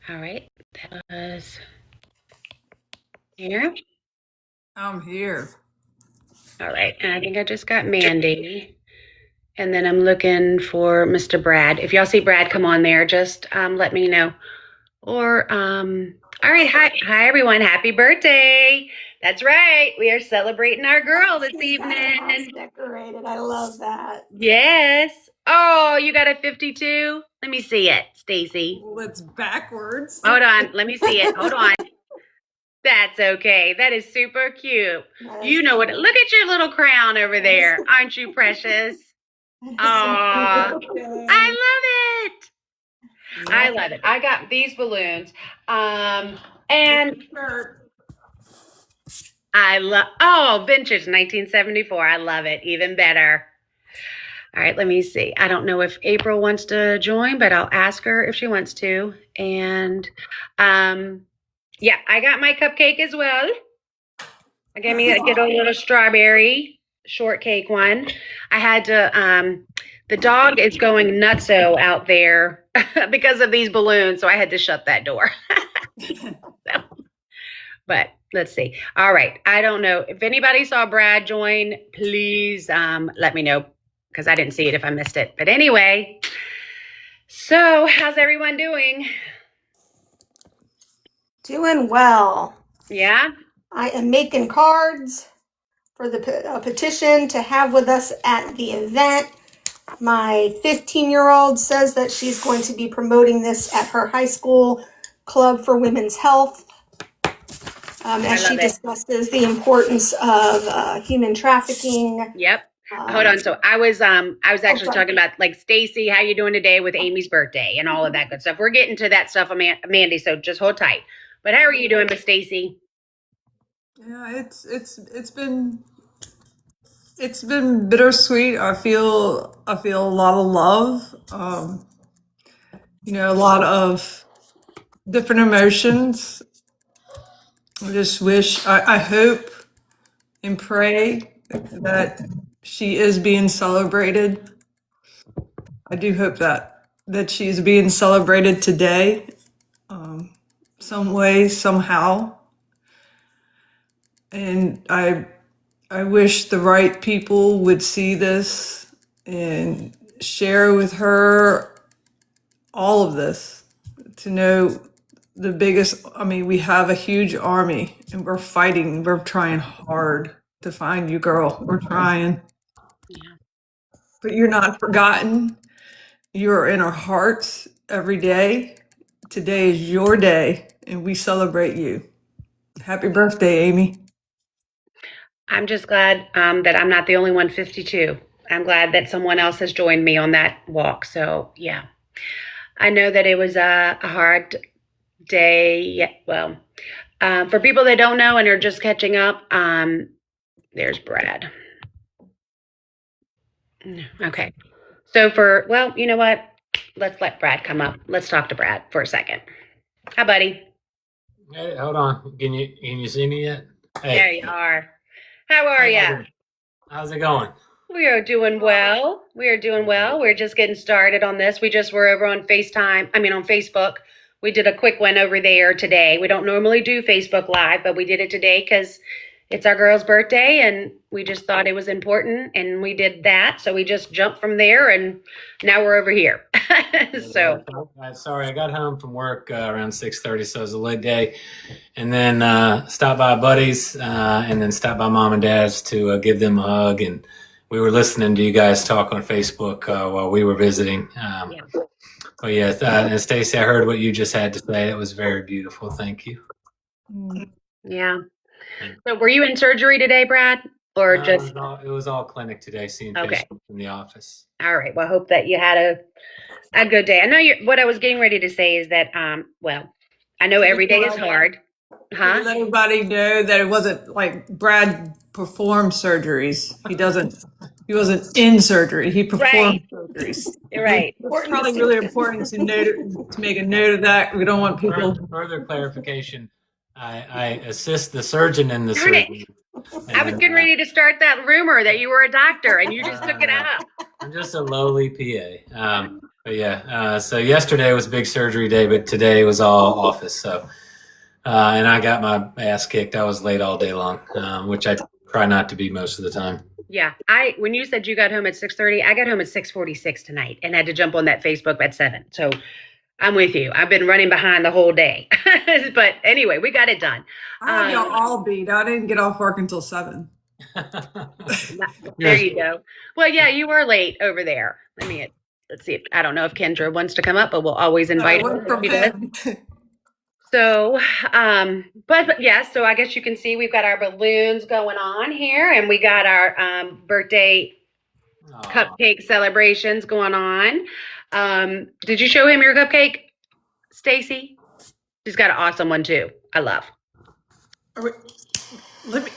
All right. That was here. I'm here. All right. And I think I just got Mandy. And then I'm looking for Mr. Brad. If y'all see Brad come on there, just let me know. Or, all right. Hi, everyone. Happy birthday. That's right. We are celebrating our girl this evening. Decorated. I love that. Yes. Oh, you got a 52? Let me see it, Stacy. Well, it's backwards. Hold on. Let me see it. Hold on. That's okay. That is super cute. You know what? Look at your little crown over there. Aren't you precious? Oh, I love it. I love it. I got these balloons. And I love, vintage 1974. I love it. Even better. All right, let me see. I don't know if April wants to join, but I'll ask her if she wants to. And yeah, I got my cupcake as well. I get a little strawberry shortcake one. I had to the dog is going nutso out there because of these balloons, so I had to shut that door. So, but let's see. All right. I don't know. If anybody saw Brad join, please let me know because I didn't see it if I missed it. But anyway, so how's everyone doing? Doing well. Yeah? I am making cards for the petition to have with us at the event. My 15-year-old says that she's going to be promoting this at her high school club for women's health. As she discusses the importance of human trafficking. Yep. Hold on. So I was actually talking about like Stacy, how you doing today with Amy's birthday and all of that good stuff. We're getting to that stuff, Mandy. So just hold tight. But how are you doing, Miss Stacy? Yeah, it's been bittersweet. I feel a lot of love. A lot of different emotions. I just wish, I hope and pray that she is being celebrated. I do hope that she's being celebrated today, some way, somehow. And I wish the right people would see this and share with her all of this to know the biggest. I mean, we have a huge army and we're fighting. We're trying hard to find you, girl. We're trying. Yeah. But you're not forgotten. You're in our hearts every day. Today is your day and we celebrate you. Happy birthday, Amy. I'm just glad that I'm not the only one 52. I'm glad that someone else has joined me on that walk. So yeah, I know that it was a hard day. Well, for people that don't know and are just catching up, there's Brad. Okay. So well, you know what? Let's let Brad come up. Let's talk to Brad for a second. Hi, buddy. Hey, hold on. Can you see me yet? Hey. There you are. How are you? How's it going? We are doing well. We're just getting started on this. We just were over on Facebook. We did a quick one over there today. We don't normally do Facebook Live, but we did it today because it's our girl's birthday and we just thought it was important and we did that. So we just jumped from there and now we're over here. So sorry, I got home from work around 6:30, so it was a late day. And then stopped by buddies and then stopped by mom and dad's to give them a hug. And we were listening to you guys talk on Facebook while we were visiting. But yeah, and Stacey, I heard what you just had to say. It was very beautiful. Thank you. Yeah. So were you in surgery today, Brad? Or just it was all clinic today, seeing patients in the office. All right. Well, I hope that you had a good day. I know what I was getting ready to say is that well, I know every day is hard. Let everybody know that it wasn't like Brad performed surgeries. He wasn't in surgery. He performed surgeries. Right. It's probably really important to make a note of that. We don't want people. Further clarification. I assist the surgeon in the surgery. I was getting ready to start that rumor that you were a doctor and you just took it out. I'm just a lowly PA. But yeah, so yesterday was a big surgery day, but today was all office. So, and I got my ass kicked. I was late all day long, which I try not to be most of the time. Yeah, when you said you got home at 6:30, I got home at 6:46 tonight and had to jump on that Facebook at 7. So I'm with you. I've been running behind the whole day. But anyway, we got it done. I have y'all all beat. I didn't get off work until 7. There you go. Well, yeah, you were late over there. Let's see. I don't know if Kendra wants to come up, but we'll always invite her. From if she does. So, but yeah, so I guess you can see we've got our balloons going on here, and we got our birthday cupcake celebrations going on. Did you show him your cupcake, Stacy? She's got an awesome one too. I love. Let me.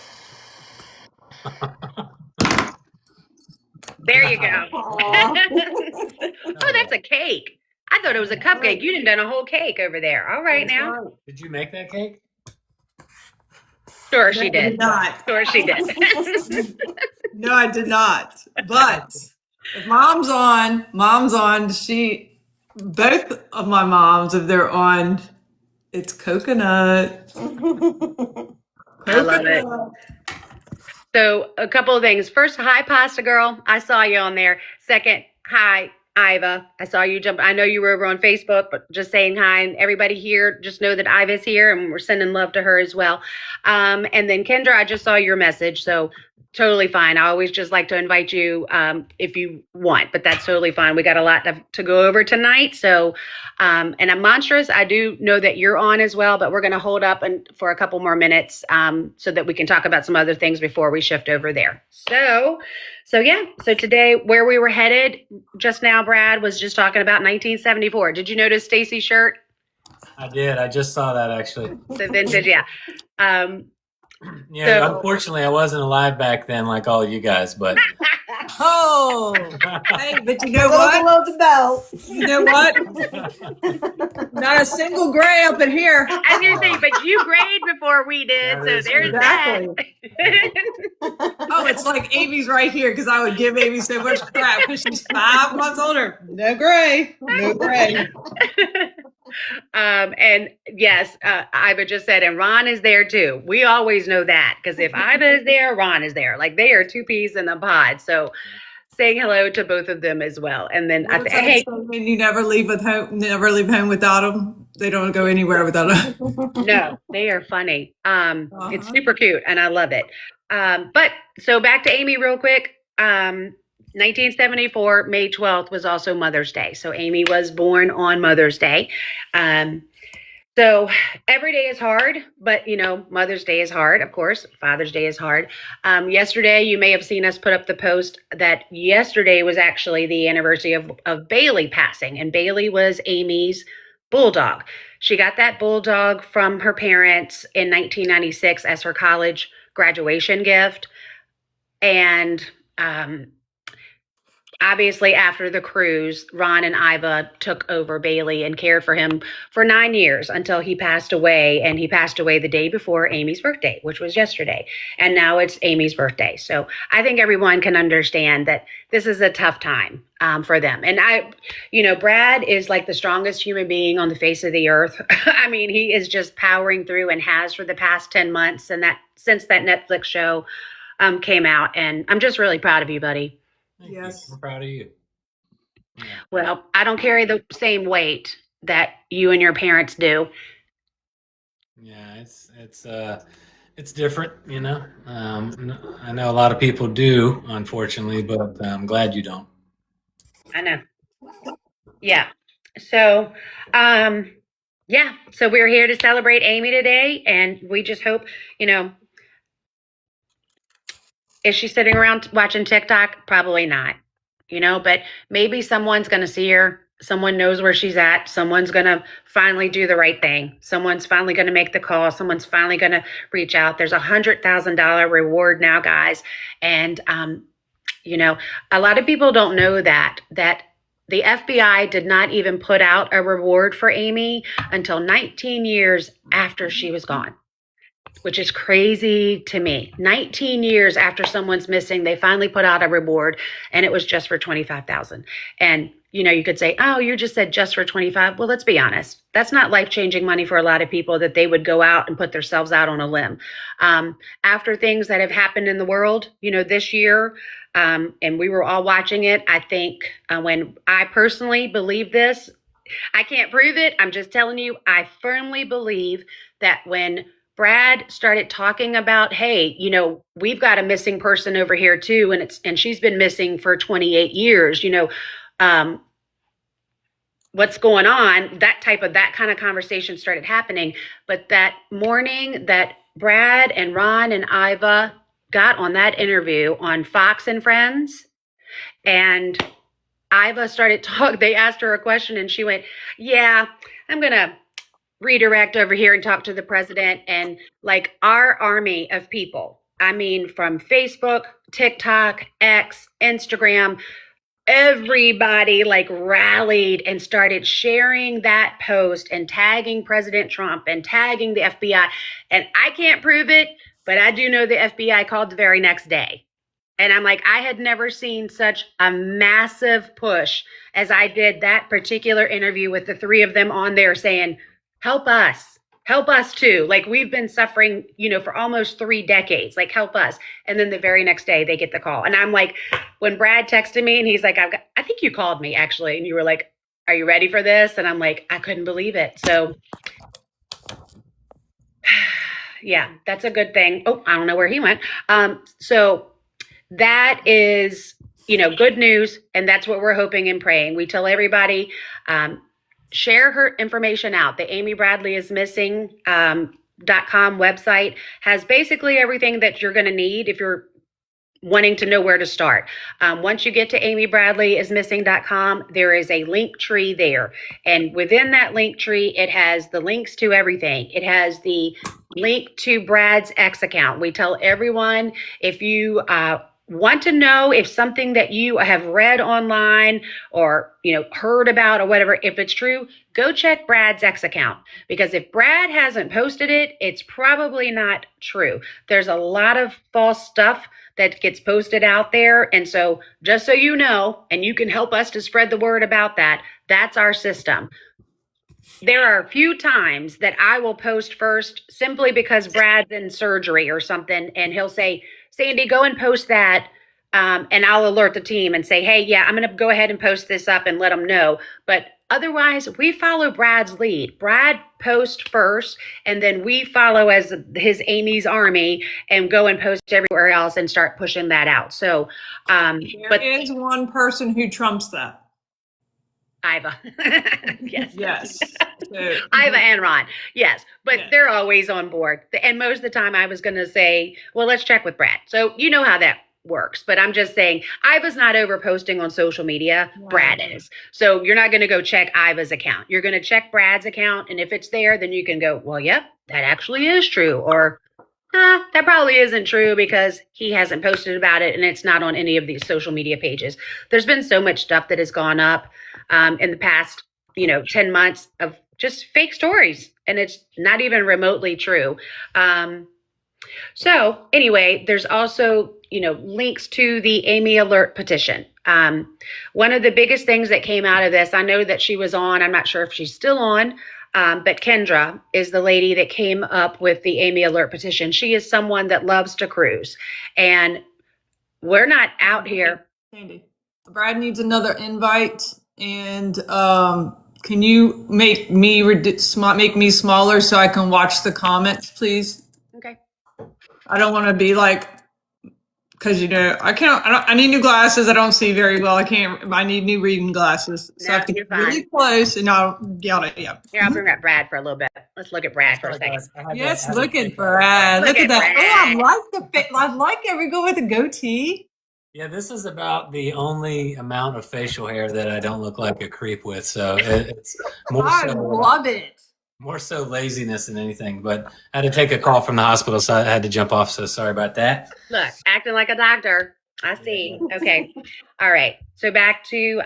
There you go. Oh, that's a cake. I thought it was a cupcake. You done a whole cake over there. All right now. Did you make that cake? Sure she did. Not. Sure she did. No, I did not. But if mom's on, both of my moms, if they're on, it's coconut. I love it. So a couple of things. First, hi, Pasta Girl. I saw you on there. Second, hi, Iva. I saw you jump. I know you were over on Facebook, but just saying hi. And everybody here, just know that Iva's here and we're sending love to her as well. And then Kendra, I just saw your message. So totally fine. I always just like to invite you if you want, but that's totally fine. We got a lot to go over tonight. So, and I'm Monstrous. I do know that you're on as well, but we're going to hold up for a couple more minutes so that we can talk about some other things before we shift over there. So yeah. So today, where we were headed just now, Brad was just talking about 1974. Did you notice Stacy's shirt? I did. I just saw that actually. The vintage, yeah. Yeah, so, unfortunately, I wasn't alive back then like all of you guys, but. Oh, hey, but you know what? Below the belt. You know what? Not a single gray up in here. I was going to say, but you grayed before we did, so there's exactly. that. Oh, it's like Amy's right here because I would give Amy so much crap because she's 5 months older. No gray. No gray. And yes, Iva just said, and Ron is there too. We always know that because if Iva is there, Ron is there. Like they are two peas in a pod. So saying hello to both of them as well. And then hey, you never leave home without them. They don't go anywhere without them. No, they are funny. It's super cute and I love it. But so back to Amy real quick. 1974, May 12th was also Mother's Day. So Amy was born on Mother's Day. So every day is hard, but Mother's Day is hard, of course. Father's Day is hard. Yesterday, you may have seen us put up the post that yesterday was actually the anniversary of Bailey passing. And Bailey was Amy's bulldog. She got that bulldog from her parents in 1996 as her college graduation gift. And obviously, after the cruise, Ron and Iva took over Bailey and cared for him for 9 years until he passed away. And he passed away the day before Amy's birthday, which was yesterday. And now it's Amy's birthday. So I think everyone can understand that this is a tough time for them. And Brad is like the strongest human being on the face of the earth. I mean, he is just powering through and has for the past 10 months. And since that Netflix show came out. And I'm just really proud of you, buddy. Yes, I'm proud of you. Yeah. Well, I don't carry the same weight that you and your parents do. Yeah, it's different, I know a lot of people do, unfortunately, but I'm glad you don't. I know. Yeah. So, so we're here to celebrate Amy today, and we just hope, is she sitting around watching TikTok? Probably not, but maybe someone's going to see her. Someone knows where she's at. Someone's going to finally do the right thing. Someone's finally going to make the call. Someone's finally going to reach out. There's $100,000 reward now, guys. And, a lot of people don't know that the FBI did not even put out a reward for Amy until 19 years after she was gone. Which is crazy to me. 19 years after someone's missing, they finally put out a reward, and it was just for $25,000. And you could say, oh, you just said just for 25. Well, let's be honest. That's not life-changing money for a lot of people that they would go out and put themselves out on a limb. After things that have happened in the world, this year, and we were all watching it, I think when I personally believe this, I can't prove it. I'm just telling you, I firmly believe that when Brad started talking about, hey, we've got a missing person over here too, and she's been missing for 28 years, what's going on, that kind of conversation started happening. But that morning that Brad and Ron and Iva got on that interview on Fox and Friends, and Iva started talking, they asked her a question and she went, yeah, I'm going to redirect over here and talk to the president. And like our army of people, I mean, from Facebook, TikTok, X, Instagram, everybody like rallied and started sharing that post and tagging President Trump and tagging the FBI. And I can't prove it, but I do know the FBI called the very next day. And I'm like, I had never seen such a massive push as I did that particular interview with the three of them on there saying, help us too. Like we've been suffering, for almost 3 decades, like help us. And then the very next day they get the call. And I'm like, when Brad texted me and he's like, I think you called me actually. And you were like, are you ready for this? And I'm like, I couldn't believe it. So yeah, that's a good thing. Oh, I don't know where he went. So that is, good news. And that's what we're hoping and praying. We tell everybody, share her information out. The Amy Bradley is missing.com website has basically everything that you're going to need if you're wanting to know where to start. Once you get to amybradleyismissing.com, there is a link tree there. And within that link tree, it has the links to everything. It has the link to Brad's X account. We tell everyone, if you want to know if something that you have read online or heard about or whatever, if it's true, go check Brad's X account, because if Brad hasn't posted it, it's probably not true. There's a lot of false stuff that gets posted out there. And so just so you know, and you can help us to spread the word about that, that's our system. There are a few times that I will post first simply because Brad's in surgery or something, and he'll say, Sandy, go and post that, and I'll alert the team and say, hey, yeah, I'm going to go ahead and post this up and let them know. But otherwise, we follow Brad's lead. Brad posts first, and then we follow as his Amy's army and go and post everywhere else and start pushing that out. So, There is one person who trumps that. Iva. Yes. Yes. So, Iva and Ron. Yes. But they're always on board. And most of the time I was going to say, well, let's check with Brad. So you know how that works. But I'm just saying, Iva's not over posting on social media. Wow. Brad is. So you're not going to go check Iva's account. You're going to check Brad's account. And if it's there, then you can go, well, yep, that actually is true. Or that probably isn't true because he hasn't posted about it and it's not on any of these social media pages. There's been so much stuff that has gone up in the past, 10 months of just fake stories, and it's not even remotely true. So anyway, there's also, links to the Amy Alert petition. One of the biggest things that came out of this, I know that she was on, I'm not sure if she's still on, but Kendra is the lady that came up with the Amy Alert petition. She is someone that loves to cruise, and we're not out here. Sandy, Brad needs another invite, and can you make me smaller so I can watch the comments, please? Okay. I don't want to be like, because I need new glasses. I don't see very well. I need new reading glasses. So I have to get really close, and I'll yell at you. Here, I'll bring up Brad for a little bit. Let's look at Brad for a second. Yes, look at Brad. Look at that. Brad. Oh, I like it. We go with a goatee. Yeah, this is about the only amount of facial hair that I don't look like a creep with. So it's more I love it. More so laziness than anything. But I had to take a call from the hospital, so I had to jump off. So sorry about that. Look, acting like a doctor. I see. Okay. All right. So back to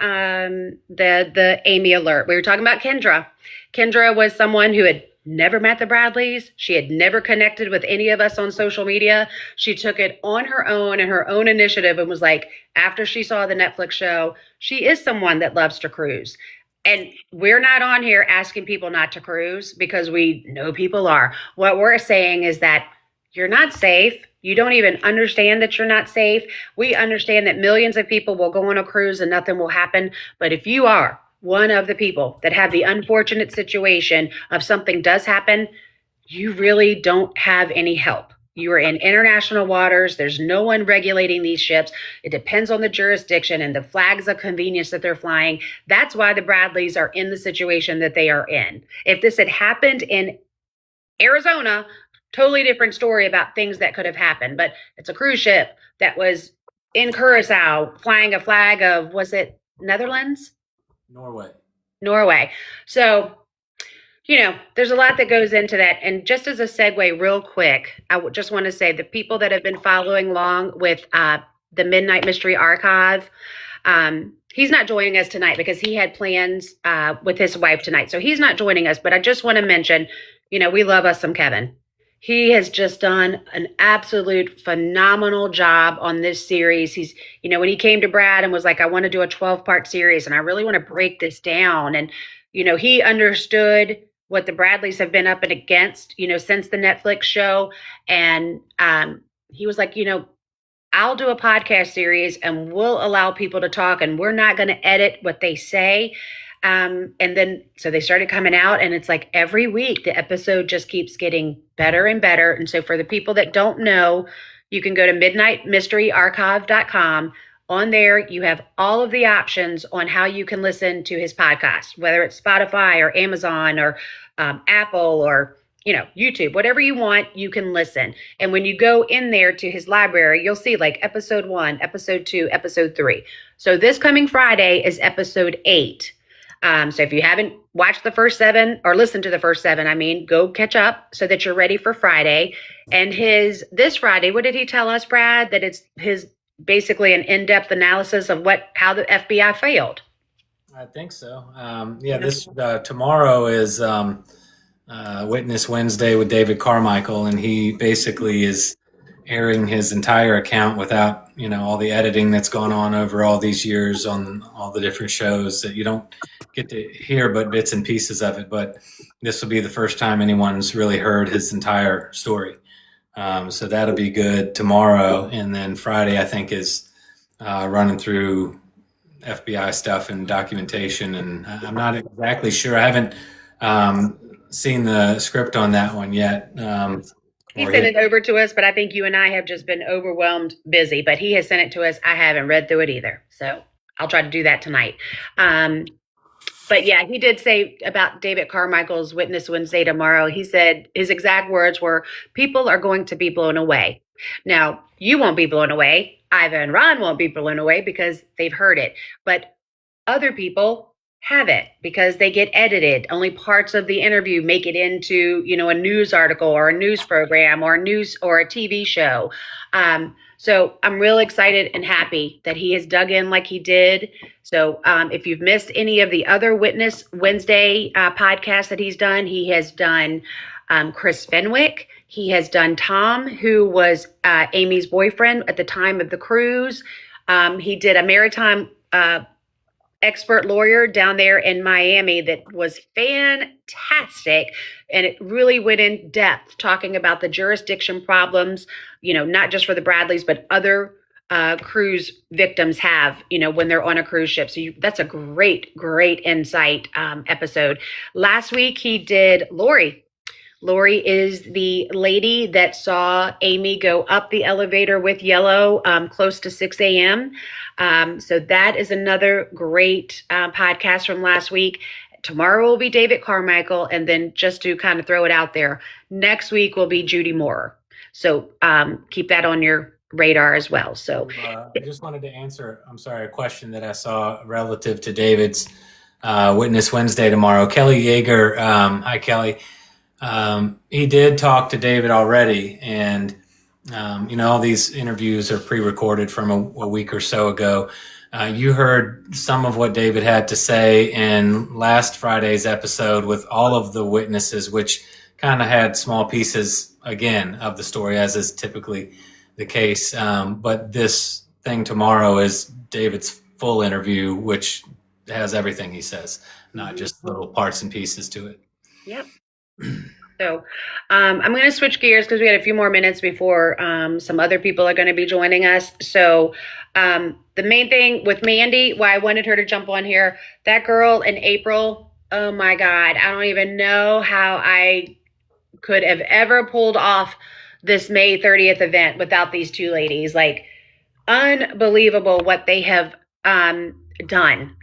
the Amy Alert. We were talking about Kendra. Kendra was someone who had never met the Bradleys. She had never connected with any of us on social media. She took it on her own and her own initiative and was like, after she saw the Netflix show, she is someone that loves to cruise. And we're not on here asking people not to cruise because we know people are. What we're saying is that you're not safe. You don't even understand that you're not safe. We understand that millions of people will go on a cruise and nothing will happen. But if you are one of the people that have the unfortunate situation of something does happen, you really don't have any help. You are in international waters. There's no one regulating these ships. It depends on the jurisdiction and the flags of convenience that they're flying. That's why the Bradleys are in the situation that they are in. If this had happened in Arizona, totally different story about things that could have happened. But it's a cruise ship that was in Curacao flying a flag of, was it Netherlands? Norway. So, there's a lot that goes into that. And just as a segue real quick, I just want to say the people that have been following along with the Midnight Mystery Archive, he's not joining us tonight because he had plans with his wife tonight. So he's not joining us. But I just want to mention, we love us some Kevin. He has just done an absolute phenomenal job on this series. He's, when he came to Brad and was like, I want to do a 12-part series and I really want to break this down. And, he understood what the Bradleys have been up and against, since the Netflix show. And he was like, I'll do a podcast series and we'll allow people to talk and we're not going to edit what they say. And then, so they started coming out and it's like every week the episode just keeps getting better and better. And so for the people that don't know, you can go to midnightmysteryarchive.com. On there, you have all of the options on how you can listen to his podcast, whether it's Spotify or Amazon or Apple or, YouTube, whatever you want, you can listen. And when you go in there to his library, you'll see like episode 1, episode 2, episode 3. So this coming Friday is episode 8. So if you haven't watched the first 7 or listened to the first 7, go catch up so that you're ready for Friday. And this Friday, what did he tell us, Brad? That it's his basically an in-depth analysis of how the FBI failed. I think so. This tomorrow is Witness Wednesday with David Carmichael, and he basically is airing his entire account without, all the editing that's gone on over all these years on all the different shows that you don't get to hear but bits and pieces of it. But this will be the first time anyone's really heard his entire story. So that'll be good tomorrow. And then Friday, I think, is running through FBI stuff and documentation. And I'm not exactly sure. I haven't seen the script on that one yet. He sent it over to us, but I think you and I have just been overwhelmed busy. But he has sent it to us. I haven't read through it either. So I'll try to do that tonight. But yeah, he did say about David Carmichael's Witness Wednesday tomorrow. He said his exact words were, people are going to be blown away. Now, you won't be blown away. Iva and Ron won't be blown away because they've heard it. But other people have it because they get edited. Only parts of the interview make it into, a news article or a news program or a TV show. So I'm real excited and happy that he has dug in like he did. So if you've missed any of the other Witness Wednesday podcasts that he's done, he has done Chris Fenwick. He has done Tom, who was Amy's boyfriend at the time of the cruise. He did a maritime expert lawyer down there in Miami that was fantastic. And it really went in depth talking about the jurisdiction problems, not just for the Bradleys, but other cruise victims have, when they're on a cruise ship. So that's a great, great insight episode. Last week he did Lori. Lori is the lady that saw Amy go up the elevator with Yellow close to 6 a.m. So that is another great podcast from last week. Tomorrow will be David Carmichael. And then just to kind of throw it out there, next week will be Judy Moore. So keep that on your radar as well. So I just wanted to answer, a question that I saw relative to David's Witness Wednesday tomorrow. Kelly Yeager, hi Kelly. He did talk to David already, and all these interviews are pre-recorded from a week or so ago. You heard some of what David had to say in last Friday's episode with all of the witnesses, which kind of had small pieces, again, of the story, as is typically the case. But this thing tomorrow is David's full interview, which has everything he says, not just little parts and pieces to it. Yep. So I'm going to switch gears because we had a few more minutes before some other people are going to be joining us. So the main thing with Mandy, why I wanted her to jump on here, that girl in April, oh my God, I don't even know how I could have ever pulled off this May 30th event without these two ladies. Like, unbelievable what they have done.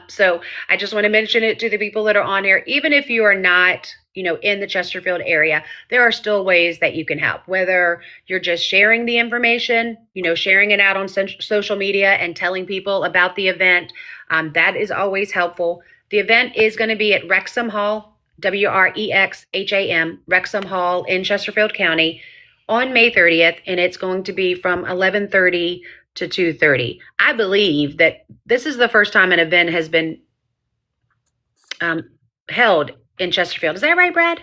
So I just want to mention it to the people that are on here. Even if you are not, in the Chesterfield area, there are still ways that you can help, whether you're just sharing the information, sharing it out on social media and telling people about the event. That is always helpful. The event is going to be at Wrexham Hall, Wrexham, Wrexham Hall in Chesterfield County on May 30th, and it's going to be from 11:30 to 2:30. I believe that this is the first time an event has been held in Chesterfield. Is that right, Brad?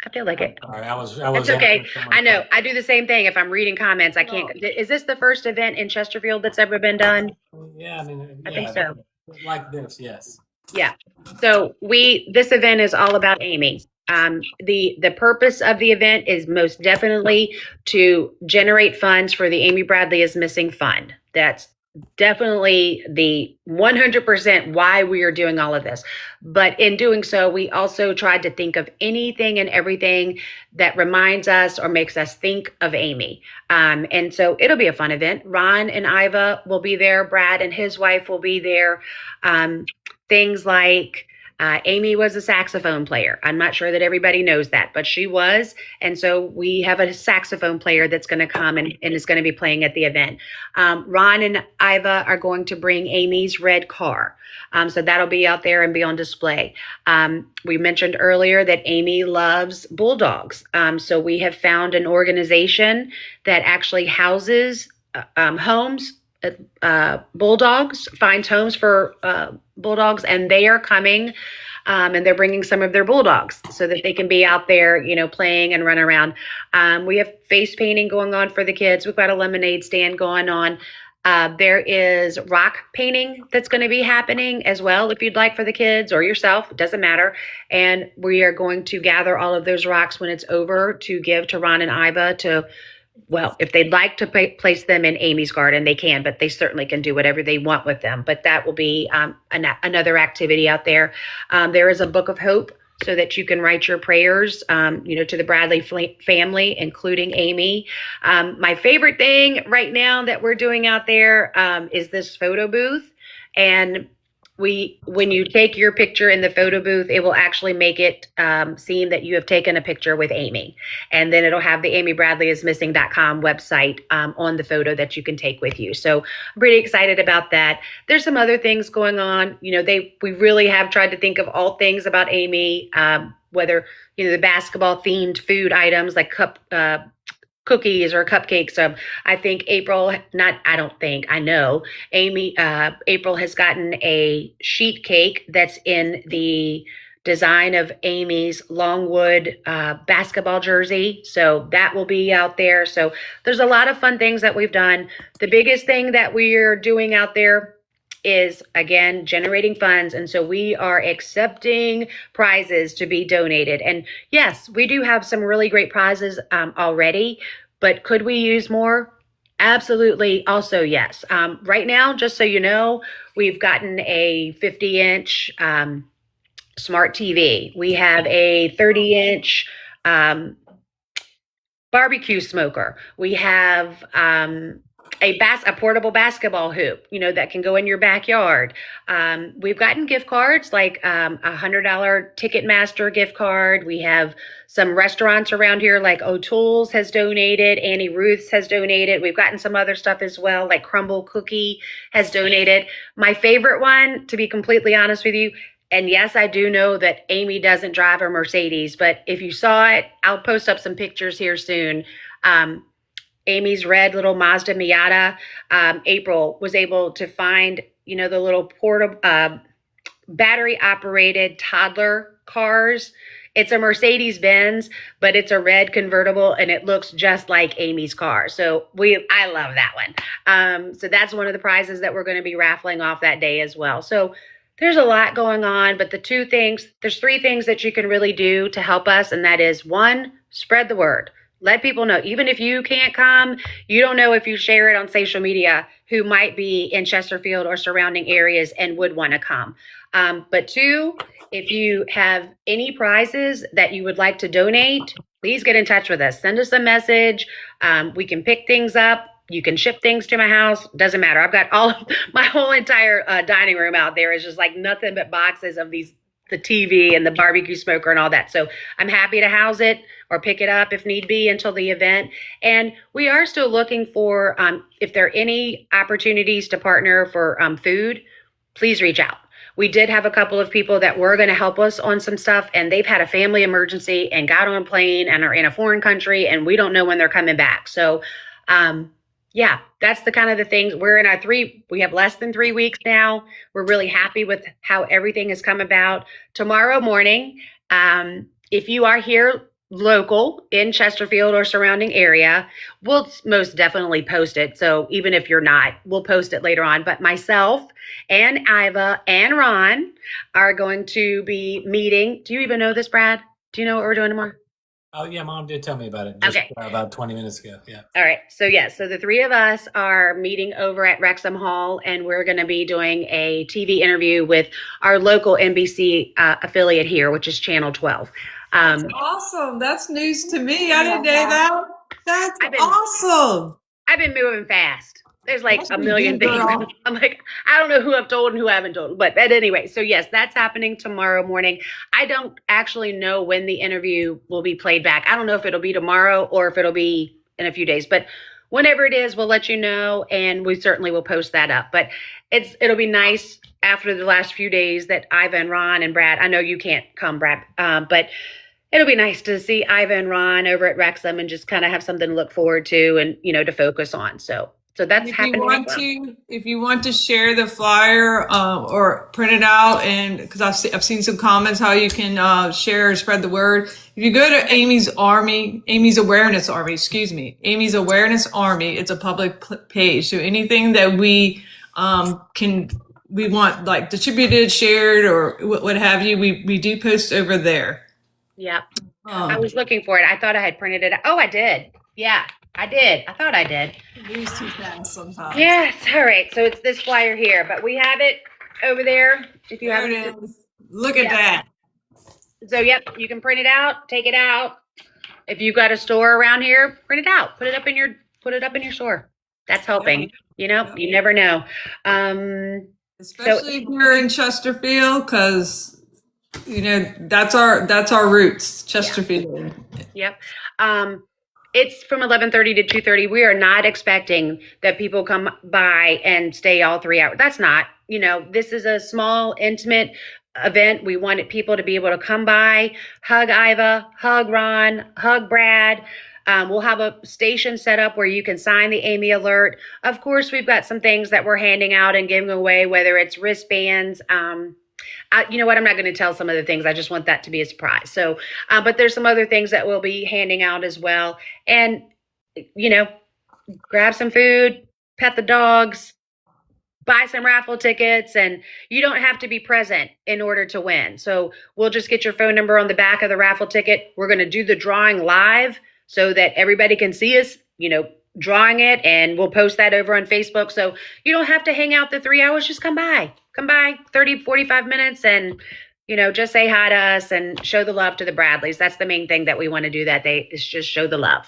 I feel like it. All right, I was. It's okay. I know. I do the same thing. If I'm reading comments, I can't. Is this the first event in Chesterfield that's ever been done? Yeah, I think so. Like this, yes. Yeah. So this event is all about Amy. The purpose of the event is most definitely to generate funds for the Amy Bradley is Missing Fund. That's definitely the 100% why we are doing all of this. But in doing so, we also tried to think of anything and everything that reminds us or makes us think of Amy. And so it'll be a fun event. Ron and Iva will be there. Brad and his wife will be there. Things like Amy was a saxophone player. I'm not sure that everybody knows that, but she was. And so we have a saxophone player that's going to come and is going to be playing at the event. Ron and Iva are going to bring Amy's red car. So that'll be out there and be on display. We mentioned earlier that Amy loves bulldogs. So we have found an organization that actually houses homes, bulldogs, finds homes for bulldogs, and they are coming and they're bringing some of their bulldogs so that they can be out there, playing and run around. We have face painting going on for the kids. We've got a lemonade stand going on. There is rock painting that's going to be happening as well, if you'd like, for the kids or yourself. It doesn't matter. And we are going to gather all of those rocks when it's over to give to Ron and Iva to, well, if they'd like to place them in Amy's garden, they can, but they certainly can do whatever they want with them. But that will be another activity out there. There is a book of hope so that you can write your prayers, to the Bradley family, including Amy. My favorite thing right now that we're doing out there is this photo booth. And when you take your picture in the photo booth, it will actually make it seem that you have taken a picture with Amy. And then it'll have the amybradleyismissing.com website on the photo that you can take with you. So I'm pretty excited about that. There's some other things going on. We really have tried to think of all things about Amy, whether, the basketball themed food items like cookies or cupcakes. I know April has gotten a sheet cake that's in the design of Amy's Longwood basketball jersey. So that will be out there. So there's a lot of fun things that we've done. The biggest thing that we're doing out there is, again, generating funds. And so we are accepting prizes to be donated. And yes, we do have some really great prizes already, but could we use more? Absolutely. Also, yes. Right now, just so you know, we've gotten a 50-inch smart TV. We have a 30-inch barbecue smoker. We have a portable basketball hoop, that can go in your backyard. We've gotten gift cards like a $100 Ticketmaster gift card. We have some restaurants around here like O'Toole's has donated, Annie Ruth's has donated. We've gotten some other stuff as well, like Crumble Cookie has donated. My favorite one, to be completely honest with you, and yes, I do know that Amy doesn't drive a Mercedes, but if you saw it, I'll post up some pictures here soon. Amy's red little Mazda Miata. April was able to find, the little portable battery operated toddler cars. It's a Mercedes Benz, but it's a red convertible and it looks just like Amy's car. So I love that one. So that's one of the prizes that we're going to be raffling off that day as well. So there's a lot going on, but there's three things that you can really do to help us. And that is, one, spread the word. Let people know, even if you can't come, you don't know if you share it on social media who might be in Chesterfield or surrounding areas and would want to come. But two, if you have any prizes that you would like to donate, please get in touch with us. Send us a message. We can pick things up. You can ship things to my house. Doesn't matter. I've got my whole entire dining room out there is just like nothing but boxes of the TV and the barbecue smoker and all that. So I'm happy to house it or pick it up if need be until the event. And we are still looking for, if there are any opportunities to partner for food, please reach out. We did have a couple of people that were going to help us on some stuff, and they've had a family emergency and got on a plane and are in a foreign country, and we don't know when they're coming back. So, yeah, that's the kind of the things. We have less than 3 weeks now. We're really happy with how everything has come about. Tomorrow morning, if you are here local in Chesterfield or surrounding area, we'll most definitely post it. So even if you're not, we'll post it later on. But myself and Iva and Ron are going to be meeting. Do you even know this, Brad? Do you know what we're doing tomorrow? Oh, yeah, Mom did tell me about it just about 20 minutes ago. Yeah. All right. So, so the three of us are meeting over at Wrexham Hall, and we're going to be doing a TV interview with our local NBC affiliate here, which is Channel 12. That's awesome. That's news to me. I didn't know that. That's awesome. I've been moving fast. There's like a million things. I'm like, I don't know who I've told and who I haven't told. But anyway, so yes, that's happening tomorrow morning. I don't actually know when the interview will be played back. I don't know if it'll be tomorrow or if it'll be in a few days. But whenever it is, we'll let you know, and we certainly will post that up. But it'll be nice after the last few days that Iva and Ron and Brad, I know you can't come, Brad, but it'll be nice to see Iva and Ron over at Wrexham and just kind of have something to look forward to and, to focus on. So that's happening. If you want to share the flyer or print it out, and because I've seen some comments how you can share or spread the word. If you go to Amy's Awareness Army, it's a public page. So anything that we want like distributed, shared, or what have you, we do post over there. Yeah. I was looking for it. I thought I had printed it. Oh, I did. Yeah. I did. I thought I did. Moves too fast sometimes. Yes. All right. So it's this flyer here, but we have it over there. If you have it. Look at that. So, yep, you can print it out, take it out. If you've got a store around here, print it out. Put it up in your store. That's helping. You never know. Especially if you're in Chesterfield, because that's our roots, Chesterfield. Yep. It's from 11:30 to 2:30. We are not expecting that people come by and stay all 3 hours. That's not, this is a small, intimate event. We wanted people to be able to come by, hug Iva, hug Ron, hug Brad. We'll have a station set up where you can sign the Amy Alert. Of course, we've got some things that we're handing out and giving away, whether it's wristbands. You know what? I'm not going to tell some of the things. I just want that to be a surprise. So, but there's some other things that we'll be handing out as well. And, grab some food, pet the dogs, buy some raffle tickets, and you don't have to be present in order to win. So we'll just get your phone number on the back of the raffle ticket. We're going to do the drawing live so that everybody can see us, drawing it, and we'll post that over on Facebook. So you don't have to hang out the 3 hours. Just come by 30, 45 minutes and, just say hi to us and show the love to the Bradleys. That's the main thing that we want to do that day, is just show the love.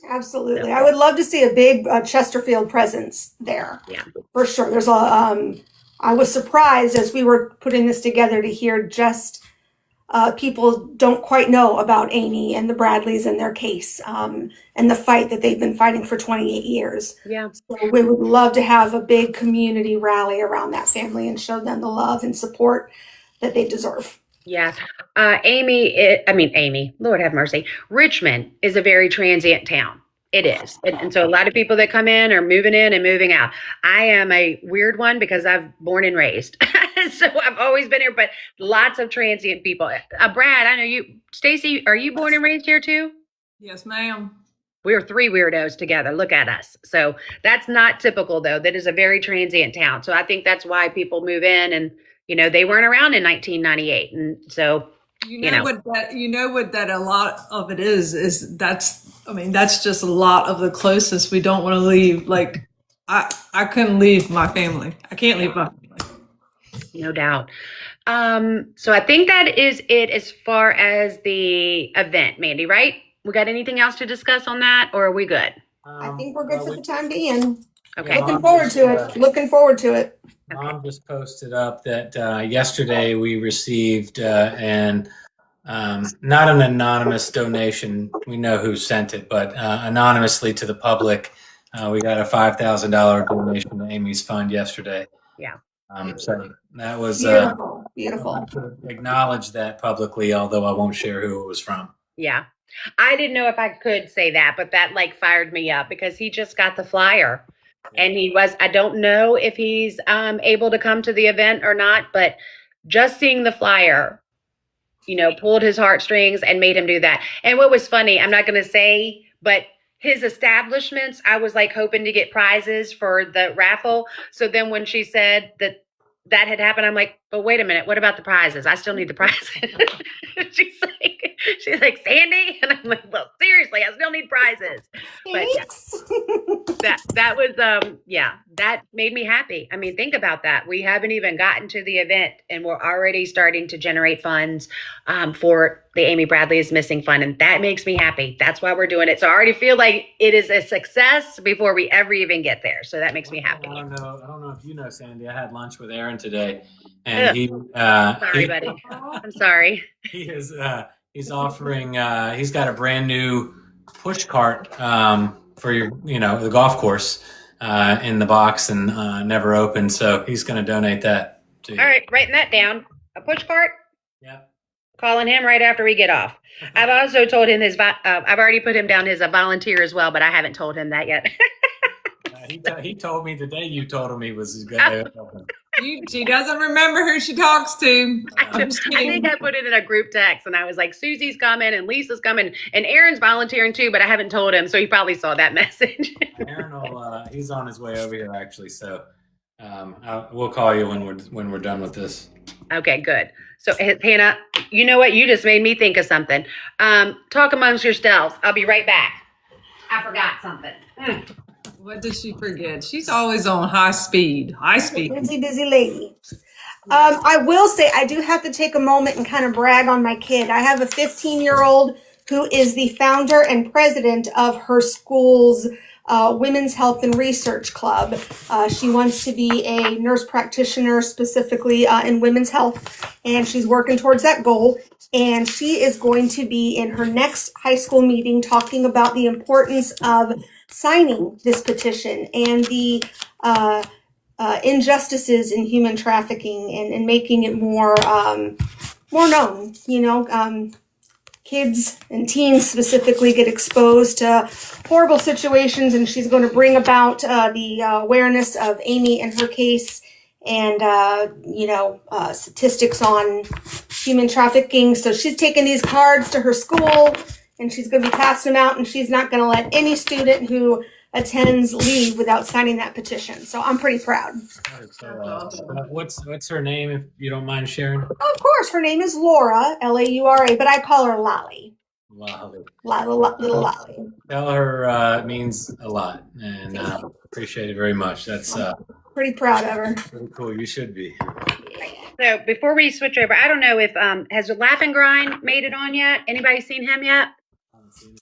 Absolutely. I would love to see a big Chesterfield presence there. Yeah, for sure. There's I was surprised as we were putting this together to hear just people don't quite know about Amy and the Bradleys and their case and the fight that they've been fighting for 28 years. Yeah. So we would love to have a big community rally around that family and show them the love and support that they deserve. Yeah. Amy, Lord have mercy. Richmond is a very transient town. It is. And so a lot of people that come in are moving in and moving out. I am a weird one because I've born and raised. So I've always been here, but lots of transient people. Brad, I know you, Stacy, are you born and raised here too? Yes, ma'am. We're three weirdos together. Look at us. So that's not typical though. That is a very transient town. So I think that's why people move in and, they weren't around in 1998. And so, what that a lot of it is that's just a lot of the closest. We don't want to leave. Like I couldn't leave my family. I can't leave my family. No doubt. So I think that is it as far as the event, Mandy, right? We got anything else to discuss on that, or are we good? I think we're good for the time being. Okay. Looking forward to it. Looking forward to it. Mom just posted up that yesterday we received not an anonymous donation. We know who sent it, but anonymously to the public, we got a $5,000 donation to Amy's fund yesterday. Yeah. So that was beautiful. Acknowledge that publicly, although I won't share who it was from. Yeah. I didn't know if I could say that, but that fired me up because he just got the flyer. And I don't know if he's able to come to the event or not, but just seeing the flyer, pulled his heartstrings and made him do that. And what was funny, I'm not going to say, but his establishments, I was hoping to get prizes for the raffle. So then when she said that had happened, I'm like, but wait a minute, what about the prizes? I still need the prizes. She's like, Sandy? And I'm like, well, seriously, I still need prizes. But yeah, that was, that made me happy. I mean, think about that. We haven't even gotten to the event and we're already starting to generate funds for the Amy Bradley is Missing Fund. And that makes me happy. That's why we're doing it. So I already feel like it is a success before we ever even get there. So that makes me happy. I don't know if you know, Sandy, I had lunch with Aaron today and sorry, buddy. I'm sorry. He is, he's offering, he's got a brand new push cart for your, the golf course in the box and never opened. So he's going to donate that to you. All right, writing that down. A push cart? Yeah. Calling him right after we get off. I've also told him I've already put him down as a volunteer as well, but I haven't told him that yet. He told me the day you told him he was going to open. She doesn't remember who she talks to. I think I put it in a group text and I was like, Susie's coming and Lisa's coming and Aaron's volunteering too, but I haven't told him. So he probably saw that message. Aaron he's on his way over here actually. So we'll call you when we're done with this. Okay, good. So Hannah, you know what? You just made me think of something. Talk amongst yourselves. I'll be right back. I forgot something. What did she forget? She's always on high speed. Busy lady. I will say I do have to take a moment and kind of brag on my kid. I have a 15-year-old who is the founder and president of her school's Women's Health and Research Club. She wants to be a nurse practitioner specifically in women's health, and she's working towards that goal. And she is going to be in her next high school meeting talking about the importance of signing this petition and the injustices in human trafficking and making it more known. Kids and teens specifically get exposed to horrible situations, and she's going to bring about the awareness of Amy and her case and statistics on human trafficking. So she's taking these cards to her school and she's going to be passing them out, and she's not going to let any student who attends leave without signing that petition. So I'm pretty proud. What's her name, if you don't mind sharing? Of course, her name is Laura, Laura, but I call her Lolly. Lolly. Little Lolly. Tell her it means a lot, and appreciate it very much. That's pretty proud of her. Pretty cool. You should be. So before we switch over, I don't know if has Laugh and Grind made it on yet? Anybody seen him yet?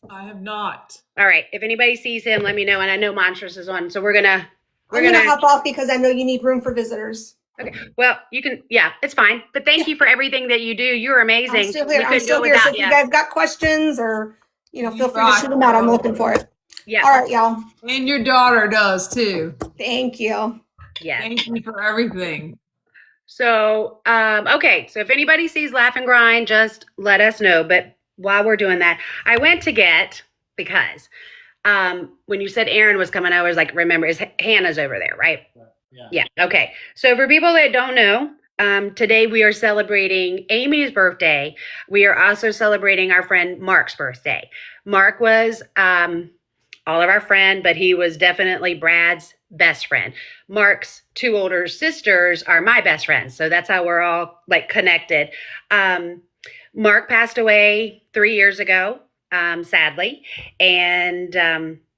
I have not. All right. If anybody sees him, let me know. And I know Monstrous is on, so we're gonna hop off because I know you need room for visitors. Okay. Well, you can. Yeah, it's fine. But thank you for everything that you do. You're amazing. I'm still here. So if you guys got questions or feel free to shoot them out. I'm looking for it. Yeah. All right, y'all. And your daughter does too. Thank you. Yeah. Thank you for everything. So, okay. So if anybody sees Laugh and Grind, just let us know. But while we're doing that, I went to get, because When you said Aaron was coming, I was like, remember, Hannah's over there, right? Yeah. Yeah. Okay. So for people that don't know, today we are celebrating Amy's birthday. We are also celebrating our friend Mark's birthday. Mark was all of our friend, but he was definitely Brad's best friend. Mark's two older sisters are my best friends, so that's how we're all like connected. Mark passed away 3 years ago, sadly, and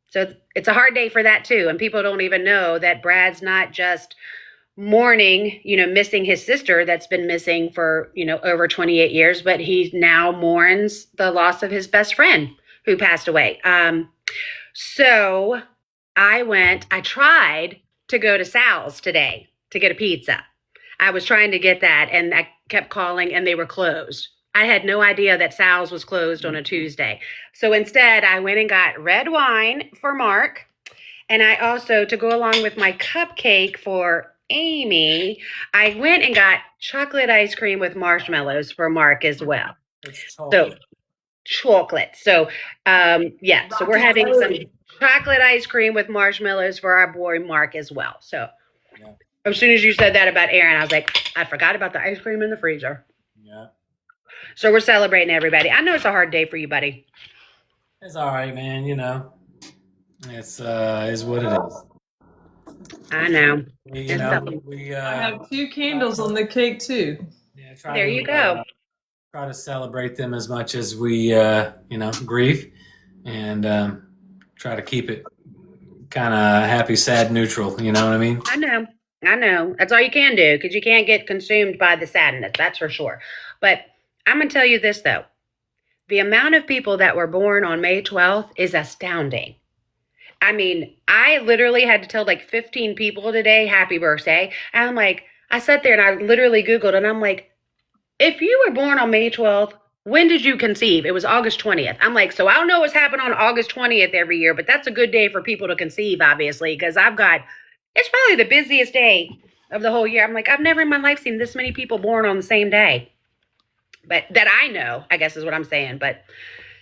so it's a hard day for that too. And people don't even know that Brad's not just mourning, missing his sister that's been missing for, over 28 years, but he now mourns the loss of his best friend who passed away. So I tried to go to Sal's today to get a pizza. I was trying to get that and I kept calling and they were closed. I had no idea that Sal's was closed on a Tuesday. So instead, I went and got red wine for Mark. And I also, to go along with my cupcake for Amy, I went and got chocolate ice cream with marshmallows for Mark as well. So chocolate. So so we're having some chocolate ice cream with marshmallows for our boy Mark as well. So as soon as you said that about Aaron, I was like, I forgot about the ice cream in the freezer. Yeah. So we're celebrating everybody. I know it's a hard day for you, buddy. It's all right, man. It's is what it is. I know. I have 2 candles on the cake too. Yeah, there you go. Try to celebrate them as much as we, grieve, and try to keep it kind of happy, sad, neutral. You know what I mean? I know. That's all you can do because you can't get consumed by the sadness. That's for sure. But I'm going to tell you this, though. The amount of people that were born on May 12th is astounding. I mean, I literally had to tell like 15 people today, happy birthday. And I'm like, I sat there and I literally Googled and I'm like, if you were born on May 12th, when did you conceive? It was August 20th. I'm like, so I don't know what's happened on August 20th every year, but that's a good day for people to conceive, obviously, because it's probably the busiest day of the whole year. I'm like, I've never in my life seen this many people born on the same day. But that I know, I guess is what I'm saying. But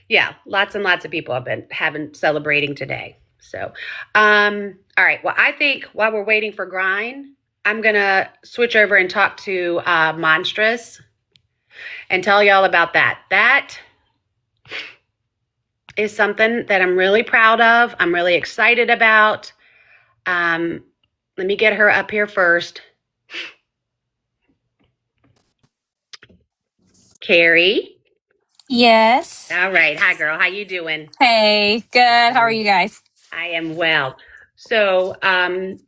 yeah, lots and lots of people have been celebrating today. So, all right. Well, I think while we're waiting for Grind, I'm going to switch over and talk to Monstrous and tell y'all about that. That is something that I'm really proud of. I'm really excited about. Let me get her up here first. Carrie. Yes. All right. Hi, girl. How you doing? Hey, good. How are you guys? I am well. So,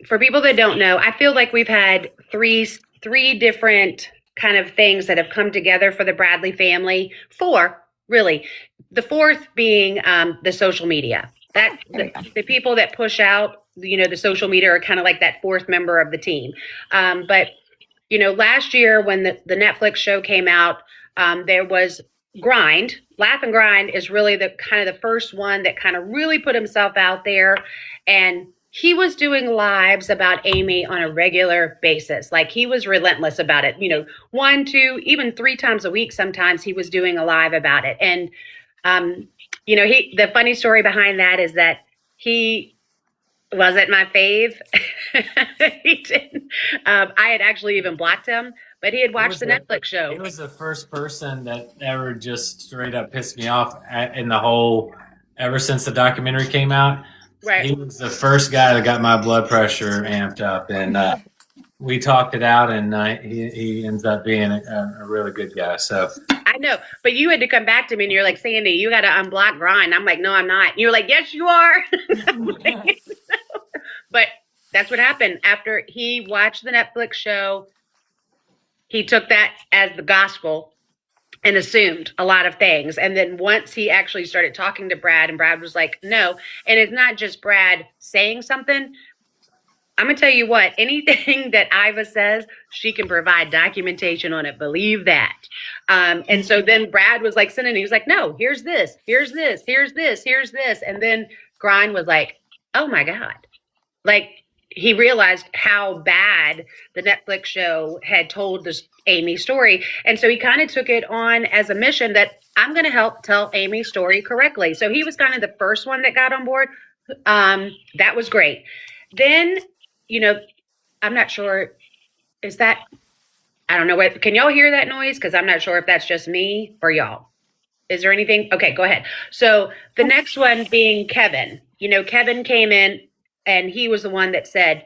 for people that don't know, I feel like we've had three different kind of things that have come together for the Bradley family. 4, really. The fourth being the social media. The people that push out, the social media are kind of like that fourth member of the team. But last year when the Netflix show came out, there was Grind. Laugh and Grind is really the kind of the first one that kind of really put himself out there, and he was doing lives about Amy on a regular basis. Like he was relentless about it. 1, 2, even 3 times a week. Sometimes he was doing a live about it. And the funny story behind that is that he wasn't my fave. He didn't. I had actually even blocked him, but he had watched the Netflix show. He was the first person that ever just straight up pissed me off in the whole, ever since the documentary came out. Right. He was the first guy that got my blood pressure amped up, and we talked it out, and he ends up being a really good guy. So I know, but you had to come back to me and you're like, Sandy, you got to unblock Grind. I'm like, no, I'm not. And you're like, yes, you are. But that's what happened. After he watched the Netflix show, he took that as the gospel and assumed a lot of things. And then once he actually started talking to Brad, and Brad was like, no. And it's not just Brad saying something. I'm going to tell you what, anything that Iva says, she can provide documentation on it. Believe that. And so then Brad was like sending, he was like, no, here's this, here's this, here's this, here's this. And then Grind was like, oh my God. Like he realized how bad the Netflix show had told this Amy story. And so he kind of took it on as a mission that I'm going to help tell Amy's story correctly. So he was kind of the first one that got on board. That was great. Then, I'm not sure, is that, I don't know what, can y'all hear that noise? Because I'm not sure if that's just me or y'all. Is there anything? Okay, go ahead. So the next one being Kevin. Kevin came in and he was the one that said,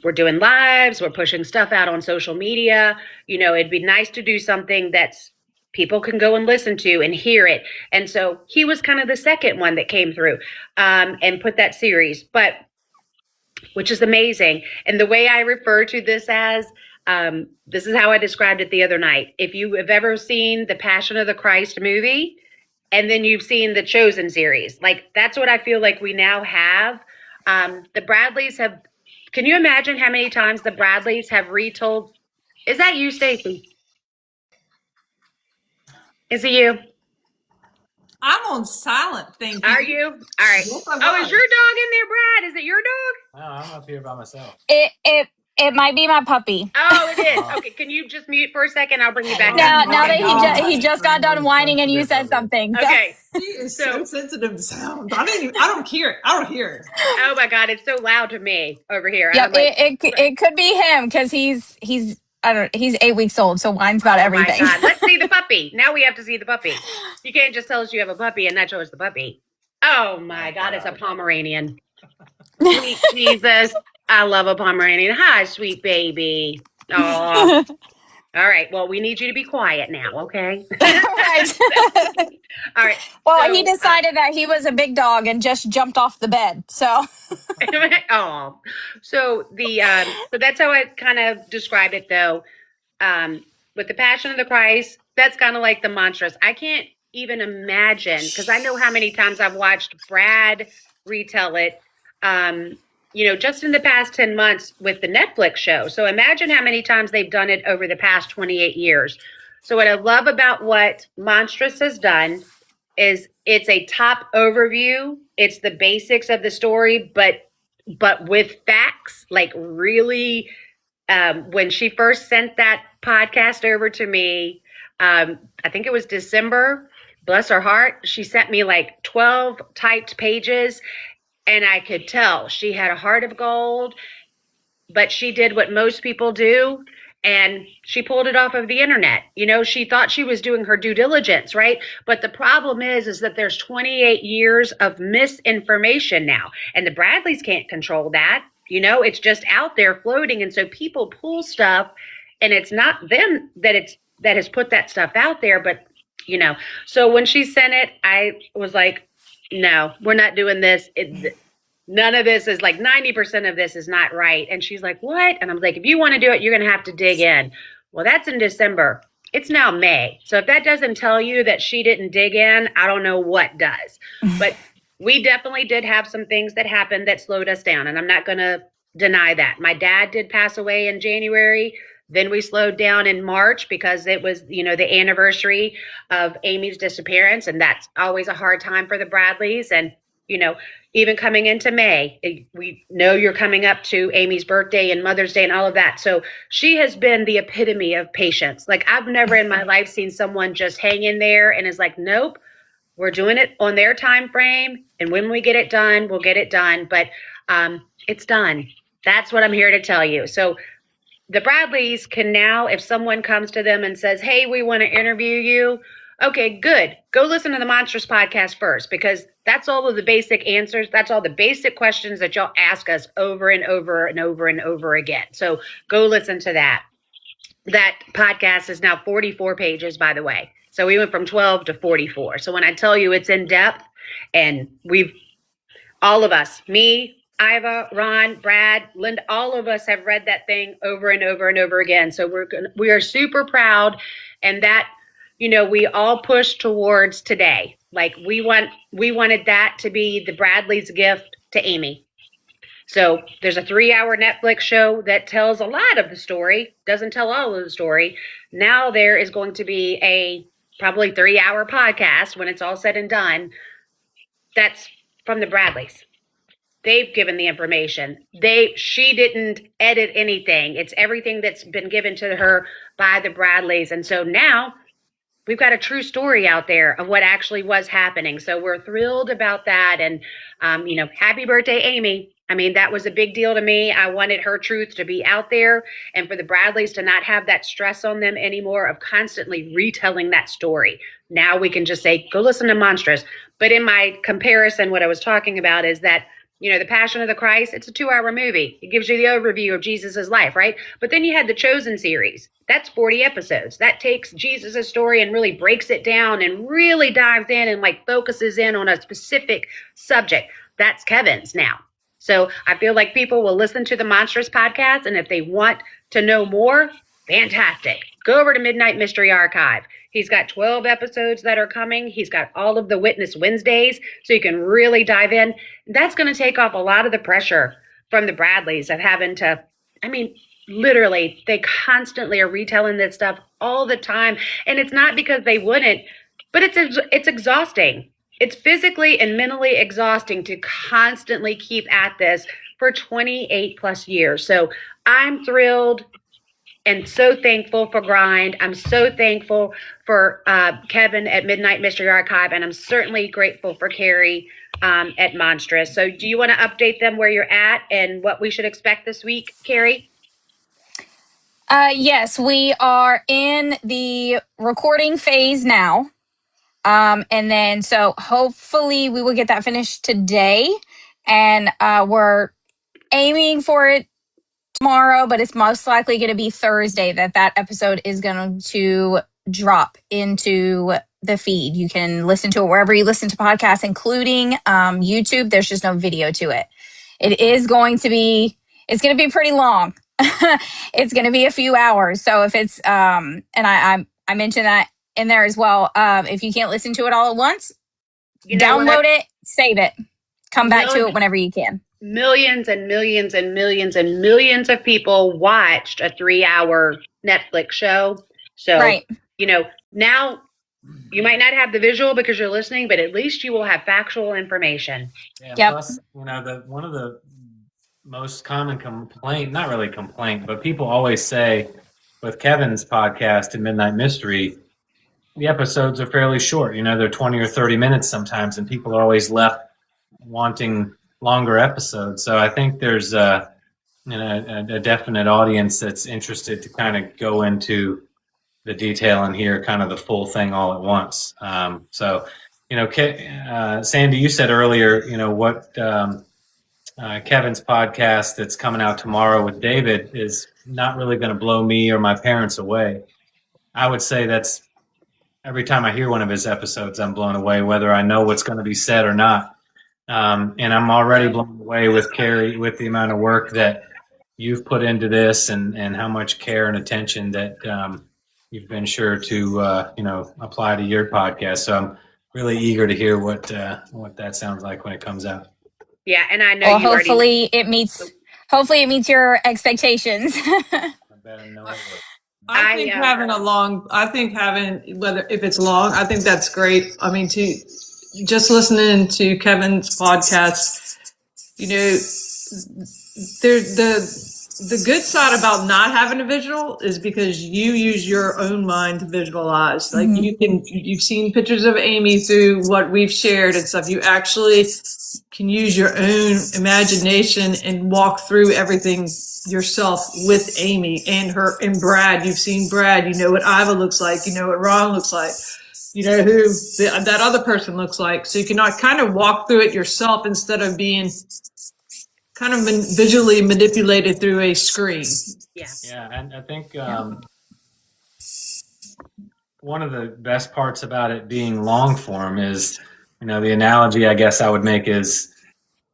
we're doing lives, we're pushing stuff out on social media. It'd be nice to do something that's people can go and listen to and hear it. And so he was kind of the second one that came through and put that series, which is amazing. And the way I refer to this as, this is how I described it the other night. If you have ever seen the Passion of the Christ movie, and then you've seen the Chosen series, like that's what I feel like we now have. The Bradleys have, can you imagine how many times the Bradleys have retold? Is that you, Stacy? Is it you? I'm on silent, thank you. Are you? All right. Yes, Oh, is your dog in there, Brad? Is it your dog? No, I'm up here by myself. It might be my puppy. Oh, it is. Okay, can you just mute for a second? I'll bring you back Now up. now Okay. that he just got done whining and you said something. So. Okay. She is so sensitive to sound. I don't hear it. I don't hear it. Oh my God, it's so loud to me over here. Yep, I'm like, it could be him because he's he's 8 weeks old, so whines about everything. Oh my God, let's see the puppy. Now we have to see the puppy. You can't just tell us you have a puppy and not show us the puppy. Oh my God, it's a Pomeranian. Sweet Jesus, I love a Pomeranian. Hi, sweet baby. Oh. All right. Well, we need you to be quiet now, okay? Right. All right. Well, so, he decided that he was a big dog and just jumped off the bed. So. Oh, so so that's how I kind of describe it, though. With the Passion of the Christ, that's kind of like the mantras. I can't even imagine because I know how many times I've watched Brad retell it. Just in the past 10 months with the Netflix show. So imagine how many times they've done it over the past 28 years. So what I love about what Monstrous has done is it's a top overview. It's the basics of the story, but with facts, like really, when she first sent that podcast over to me, I think it was December, bless her heart, she sent me like 12 typed pages. And I could tell she had a heart of gold, but she did what most people do. And she pulled it off of the internet. She thought she was doing her due diligence, right? But the problem is that there's 28 years of misinformation now. And the Bradleys can't control that. It's just out there floating. And so people pull stuff and it's not them that has put that stuff out there. But, so when she sent it, I was like, no, we're not doing this. None of this is like 90% of this is not right. And she's like, what? And I'm like, if you want to do it, you're going to have to dig in. Well, that's in December. It's now May. So if that doesn't tell you that she didn't dig in, I don't know what does. But we definitely did have some things that happened that slowed us down. And I'm not going to deny that. My dad did pass away in January. Then we slowed down in March because it was, the anniversary of Amy's disappearance. And that's always a hard time for the Bradleys. And, even coming into May, we know you're coming up to Amy's birthday and Mother's Day and all of that. So she has been the epitome of patience. Like I've never in my life seen someone just hang in there and is like, nope, we're doing it on their time frame. And when we get it done, we'll get it done. But it's done. That's what I'm here to tell you. So the Bradleys can now, if someone comes to them and says, hey, we want to interview you. Okay, good. Go listen to the Monstrous podcast first, because that's all of the basic answers. That's all the basic questions that y'all ask us over and over and over and over again. So go listen to that. That podcast is now 44 pages, by the way. So we went from 12 to 44. So when I tell you it's in depth, and all of us, me, Iva, Ron, Brad, Linda, all of us have read that thing over and over and over again. So we are super proud, and that, we all push towards today. Like we wanted that to be the Bradley's gift to Amy. So there's a 3-hour Netflix show that tells a lot of the story, doesn't tell all of the story. Now there is going to be a probably 3-hour podcast when it's all said and done. That's from the Bradleys. they've given the information. She didn't edit anything. It's everything that's been given to her by the Bradleys. And so now we've got a true story out there of what actually was happening. So we're thrilled about that. And, happy birthday, Amy. I mean, that was a big deal to me. I wanted her truth to be out there and for the Bradleys to not have that stress on them anymore of constantly retelling that story. Now we can just say, go listen to Monstrous. But in my comparison, what I was talking about is that, the Passion of the Christ, it's a 2-hour movie. It gives you the overview of Jesus's life, right? But then you had the Chosen series. That's 40 episodes. That takes Jesus's story and really breaks it down and really dives in and focuses in on a specific subject. That's Kevin's now. So I feel like people will listen to the Monstrous podcast, and if they want to know more, fantastic. Go over to Midnight Mystery Archive. He's got 12 episodes that are coming. He's got all of the Witness Wednesdays, so you can really dive in. That's going to take off a lot of the pressure from the Bradleys of having to, literally, they constantly are retelling this stuff all the time. And it's not because they wouldn't, but it's exhausting. It's physically and mentally exhausting to constantly keep at this for 28 plus years. So I'm thrilled and so thankful for Grind. I'm so thankful for Kevin at Midnight Mystery Archive, and I'm certainly grateful for Carrie at Monstrous. So do you want to update them where you're at and what we should expect this week, Carrie? Yes, we are in the recording phase now. And then so hopefully we will get that finished today. And we're aiming for it tomorrow, but it's most likely going to be Thursday that episode is going to drop into the feed. You can listen to it wherever you listen to podcasts, including YouTube. There's just no video to it. It's going to be pretty long. It's going to be a few hours. So if it's, and I mentioned that in there as well. If you can't listen to it all at once, download it, save it, come back to it whenever you can. Millions and millions and millions and millions of people watched a 3-hour Netflix show. So, right. Now you might not have the visual because you're listening, but at least you will have factual information. Yeah, yep. Plus, one of the most common not really complaint, but people always say with Kevin's podcast and Midnight Mystery, the episodes are fairly short. They're 20 or 30 minutes sometimes, and people are always left wanting longer episodes. So I think there's a definite audience that's interested to kind of go into the detail and hear kind of the full thing all at once. Sandy, you said earlier, what Kevin's podcast that's coming out tomorrow with David is not really going to blow me or my parents away. I would say that's every time I hear one of his episodes, I'm blown away, whether I know what's going to be said or not. And I'm already blown away with Carrie, with the amount of work that you've put into this and how much care and attention that you've been sure to apply to your podcast. So I'm really eager to hear what that sounds like when it comes out. Yeah, and I know hopefully it meets your expectations. I better know it. I think whether if it's long, I think that's great. To just listening to Kevin's podcast, the good side about not having a visual is because you use your own mind to visualize. Like you've seen pictures of Amy through what we've shared and stuff. You actually can use your own imagination and walk through everything yourself with Amy and Brad. You've seen Brad. You know what Iva looks like. You know what Ron looks like. You know who that other person looks like. So you can kind of walk through it yourself instead of being kind of visually manipulated through a screen. Yeah. Yeah, and I think one of the best parts about it being long form is, the analogy I guess I would make is,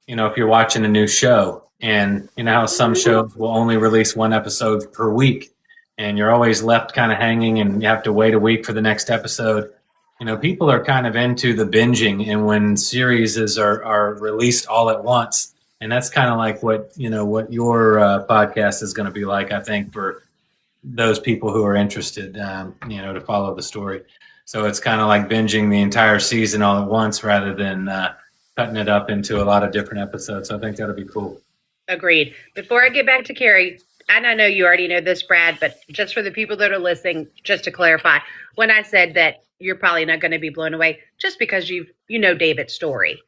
if you're watching a new show and how some shows will only release one episode per week and you're always left kind of hanging and you have to wait a week for the next episode. People are kind of into the binging, and when series are released all at once. And that's kind of like what your podcast is going to be like, I think, for those people who are interested, to follow the story. So it's kind of like binging the entire season all at once rather than cutting it up into a lot of different episodes. So I think that'll be cool. Agreed. Before I get back to Carrie, and I know you already know this, Brad, but just for the people that are listening, just to clarify, when I said that you're probably not going to be blown away, just because you know David's story,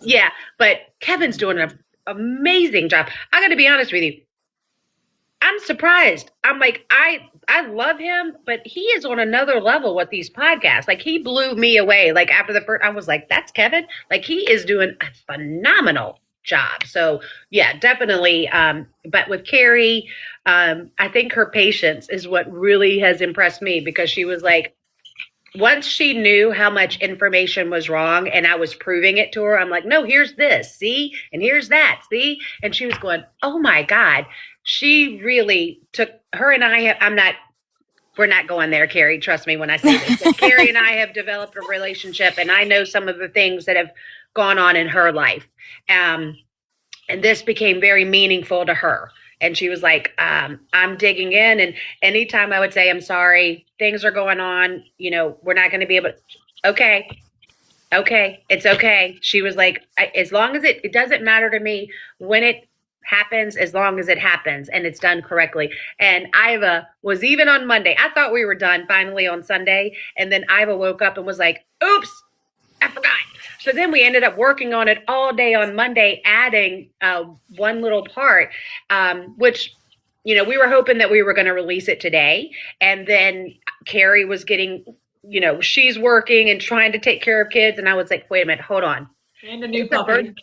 yeah. But Kevin's doing an amazing job. I got to be honest with you. I'm surprised. I'm like, I love him, but he is on another level with these podcasts. Like, he blew me away. Like, after the first, I was like, that's Kevin. Like, he is doing a phenomenal job. So yeah, definitely. But with Carrie, I think her patience is what really has impressed me, because she was like, once she knew how much information was wrong and I was proving it to her, I'm like, no, here's this, see? And here's that, see? And she was going, oh my God. She really took her and we're not going there, Carrie. Trust me when I say this. But Carrie and I have developed a relationship, and I know some of the things that have gone on in her life. And this became very meaningful to her. And she was like, I'm digging in. And anytime I would say, I'm sorry, things are going on, we're not going to be able to, okay, it's okay. She was like, as long as it doesn't matter to me when it happens, as long as it happens and it's done correctly. And Iva was even on Monday. I thought we were done finally on Sunday. And then Iva woke up and was like, oops, I forgot. So then we ended up working on it all day on Monday, adding one little part, which, we were hoping that we were going to release it today. And then Carrie was getting, she's working and trying to take care of kids. And I was like, wait a minute, hold on. And a new puppy.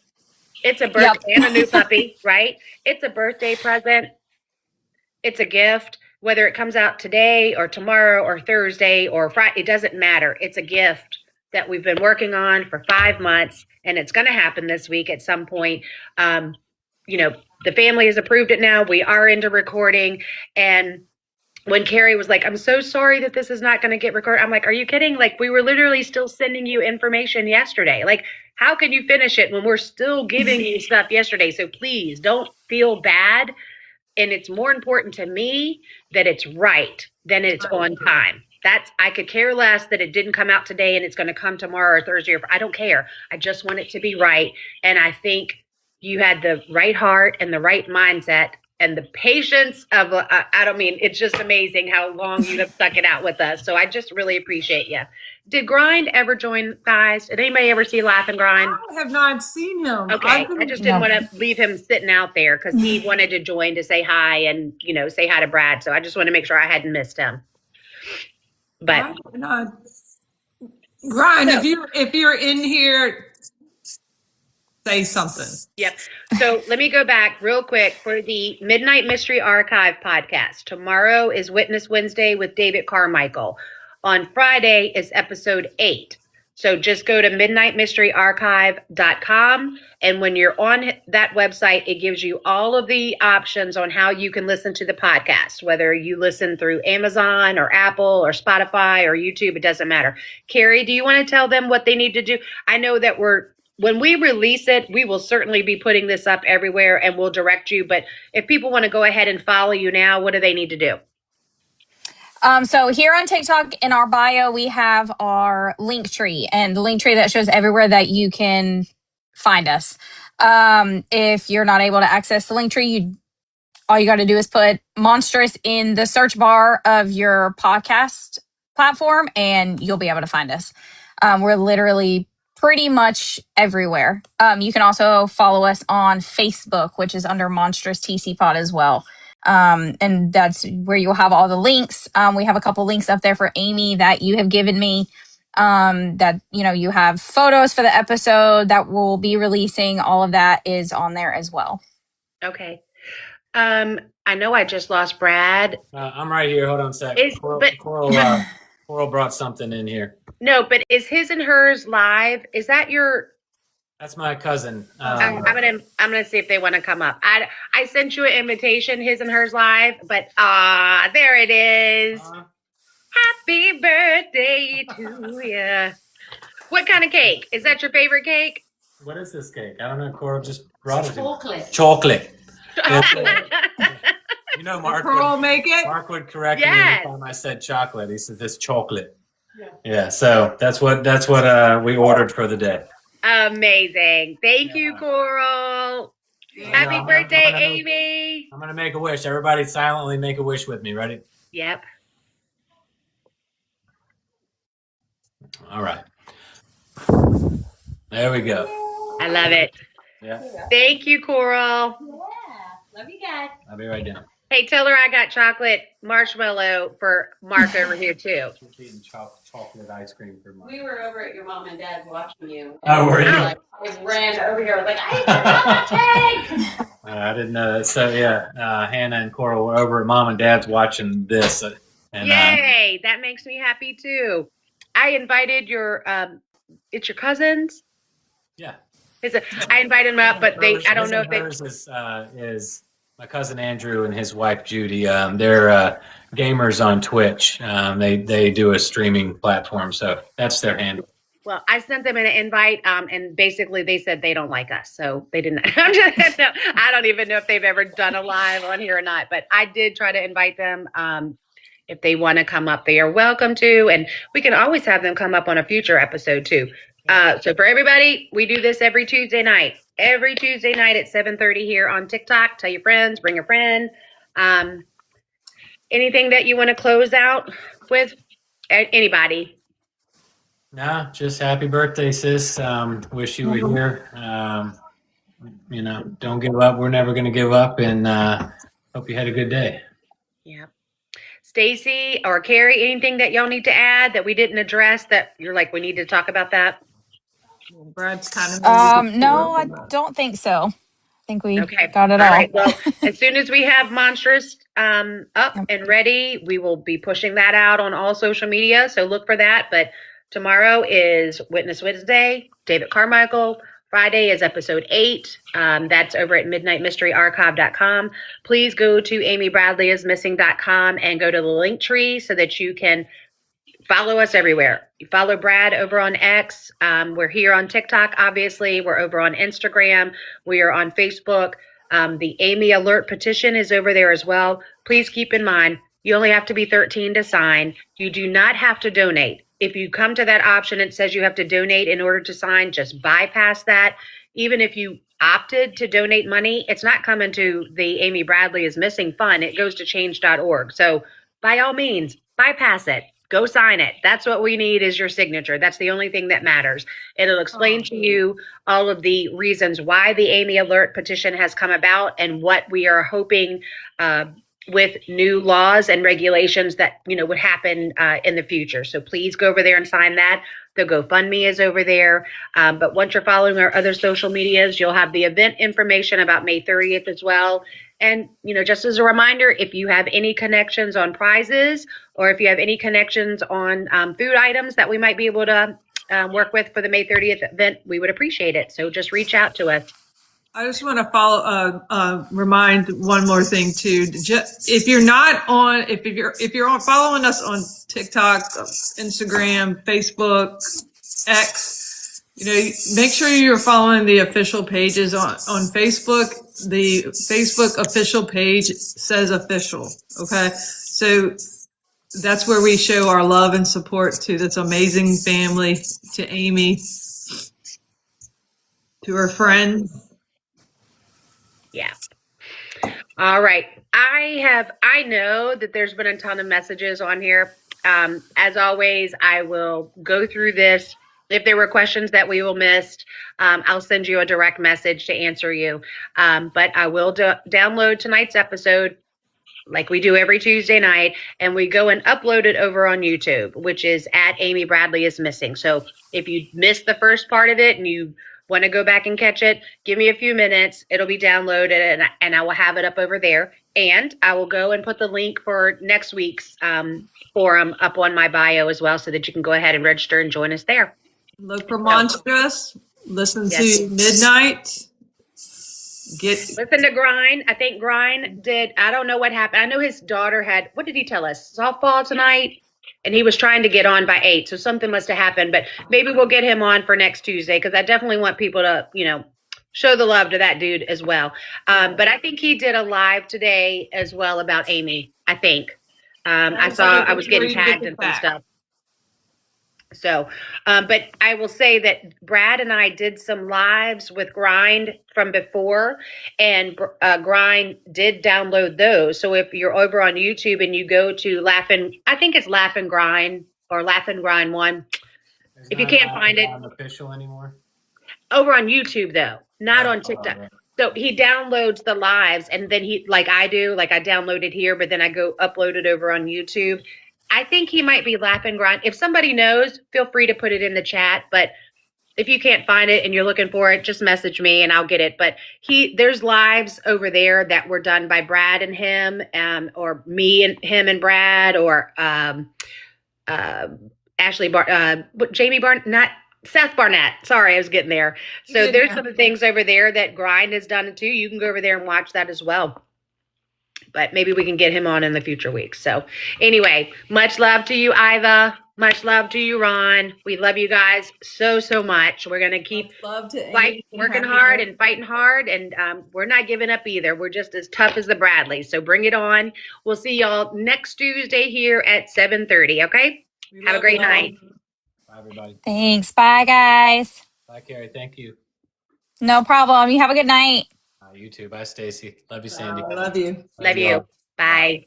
It's a birthday and a new puppy, right? It's a birthday present. It's a gift, whether it comes out today or tomorrow or Thursday or Friday, it doesn't matter. It's a gift that we've been working on for 5 months, and it's going to happen this week at some point. The family has approved it now. We are into recording. And when Carrie was like, I'm so sorry that this is not going to get recorded. I'm like, are you kidding? Like, we were literally still sending you information yesterday. Like, how can you finish it when we're still giving you stuff yesterday? So please don't feel bad. And it's more important to me that it's right than it's on time. I could care less that it didn't come out today and it's going to come tomorrow or Thursday. I don't care. I just want it to be right. And I think you had the right heart and the right mindset and the patience of, it's just amazing how long you have stuck it out with us. So I just really appreciate you. Did Grind ever join, guys? Did anybody ever see Laugh and Grind? I have not seen him. Okay, I just didn't want to leave him sitting out there because he wanted to join to say hi and, say hi to Brad. So I just want to make sure I hadn't missed him. But Brian, if you're in here, say something. Yep. So let me go back real quick for the Midnight Mystery Archive podcast. Tomorrow is Witness Wednesday with David Carmichael. On Friday is episode 8. So just go to midnightmysteryarchive.com. And when you're on that website, it gives you all of the options on how you can listen to the podcast, whether you listen through Amazon or Apple or Spotify or YouTube, it doesn't matter. Carrie, do you want to tell them what they need to do? I know that when we release it, we will certainly be putting this up everywhere and we'll direct you. But if people want to go ahead and follow you now, what do they need to do? So here on TikTok in our bio, we have our link tree, and the link tree that shows everywhere that you can find us. If you're not able to access the link tree, all you got to do is put Monstrous in the search bar of your podcast platform and you'll be able to find us. We're literally pretty much everywhere. You can also follow us on Facebook, which is under Monstrous TC Pod as well. And that's where you'll have all the links. We have a couple links up there for Amy that you have given me. That, you have photos for the episode that we'll be releasing. All of that is on there as well. Okay. I know I just lost Brad. I'm right here. Hold on a sec. Coral brought something in here. No, but is his and hers live? Is that your... That's my cousin. I'm gonna see if they want to come up. I sent you an invitation, his and hers live, but there it is. Happy birthday to you. What kind of cake? Is that your favorite cake? What is this cake? I don't know. Coral just brought it. Chocolate. Mark Coral make it. Mark would correct me every time I said chocolate. He said this chocolate. Yeah. So that's what we ordered for the day. Amazing. Thank you, Yeah. Coral. Yeah, Happy I'm birthday, gonna make- Amy. I'm gonna make a wish. Everybody silently make a wish with me. Ready? Yep. All right. There we go. I love it. Yeah. Thank you, Coral. Love you guys. I'll be right down. Hey, tell her I got chocolate marshmallow for Mark over here, too. She's eating chocolate ice cream for Mark. We were over at your mom and dad's watching you. Oh, were you? Oh. I ran over here. I was like, I need chocolate cake. I didn't know that. So yeah, Hannah and Coral were over at mom and dad's watching this. And Yay. That makes me happy, too. I invited your, it's your cousins? yeah, I invited them up, but I don't know if they. Hers is my cousin Andrew and his wife Judy. They're gamers on Twitch. They do a streaming platform, so that's their handle. Well, I sent them an invite, and basically they said they don't like us, so they didn't. I don't even know if they've ever done a live on here or not, but I did try to invite them. If they want to come up, they are welcome to, and we can always have them come up on a future episode too. So for everybody, we do this every Tuesday night. Every Tuesday night at 7:30 here on TikTok. Tell your friends, bring a friend. Anything that you want to close out with? Anybody? No, just happy birthday, sis. Wish you were here. Don't give up. We're never going to give up, and hope you had a good day. Yeah. Stacy or Carrie, anything that y'all need to add that we didn't address that you're like, we need to talk about that? Brad's kind of. No, I don't think so. I think we Okay. got it All all. right. Well, as soon as we have Monstrous up and ready, we will be pushing that out on all social media. So look for that. But tomorrow is Witness Wednesday, David Carmichael. Friday is episode 8. That's over at midnightmysteryarchive.com. Please go to amybradleyismissing.com and go to the link tree so that you can follow us everywhere. You follow Brad over on X. We're here on TikTok, obviously. We're over on Instagram. We are on Facebook. The Amy Alert petition is over there as well. Please keep in mind, you only have to be 13 to sign. You do not have to donate. If you come to that option, it says you have to donate in order to sign. Just bypass that. Even if you opted to donate money, it's not coming to the Amy Bradley is Missing Fund. It goes to change.org. So by all means, bypass it. Go sign it. That's what we need is your signature. That's the only thing that matters. It'll explain to you all of the reasons why the Amy Alert petition has come about and what we are hoping with new laws and regulations that would happen in the future. So please go over there and sign that. The GoFundMe is over there. But once you're following our other social medias, you'll have the event information about May 30th as well. And, just as a reminder, if you have any connections on prizes or if you have any connections on food items that we might be able to work with for the May 30th event, we would appreciate it. So just reach out to us. I just want to remind one more thing too. If you're following us on TikTok, Instagram, Facebook, X, make sure you're following the official pages on Facebook. The Facebook official page says official. Okay. So that's where we show our love and support to this amazing family, to Amy, to her friends. Yeah. All right. I know that there's been a ton of messages on here. As always, I will go through this. If there were questions that we will missed, I'll send you a direct message to answer you. But I will download tonight's episode like we do every Tuesday night, and we go and upload it over on YouTube, which is at Amy Bradley is Missing. So if you missed the first part of it and you want to go back and catch it, give me a few minutes. It'll be downloaded and I will have it up over there. And I will go and put the link for next week's forum up on my bio as well so that you can go ahead and register and join us there. Look for Monstrous. Listen to Midnight. Listen to Grind. I think Grind did. I don't know what happened. I know his daughter had, what did he tell us? Softball tonight? And he was trying to get on by 8. So something must have happened. But maybe we'll get him on for next Tuesday because I definitely want people to, show the love to that dude as well. But I think he did a live today as well about Amy, I think. I was getting tagged and some stuff. So, but I will say that Brad and I did some lives with Grind from before, and Grind did download those. So if you're over on YouTube and you go to I think it's Laugh and Grind or Laugh and Grind one. If you can't find it, official anymore. Over on YouTube though, not on TikTok. Right. So he downloads the lives, and then he, like I do, like I download it here, but then I go upload it over on YouTube. I think he might be Laugh and Grind. If somebody knows, feel free to put it in the chat. But if you can't find it and you're looking for it, just message me and I'll get it. But there's lives over there that were done by Brad and him, or me and him and Brad, or Ashley Jamie not Seth Barnett. Sorry, I was getting there. So there's some things over there that Grind has done too. You can go over there and watch that as well. But maybe we can get him on in the future weeks. So anyway, much love to you, Iva. Much love to you, Ron. We love you guys so much. We're going to keep working hard and fighting hard. And we're not giving up either. We're just as tough as the Bradleys. So bring it on. We'll see y'all next Tuesday here at 7:30. Okay? Have a great night. Bye, everybody. Thanks. Bye, guys. Bye, Carrie. Thank you. No problem. You have a good night. You too. Bye, Stacy. Love you, Sandy. I love you. Love you. Bye.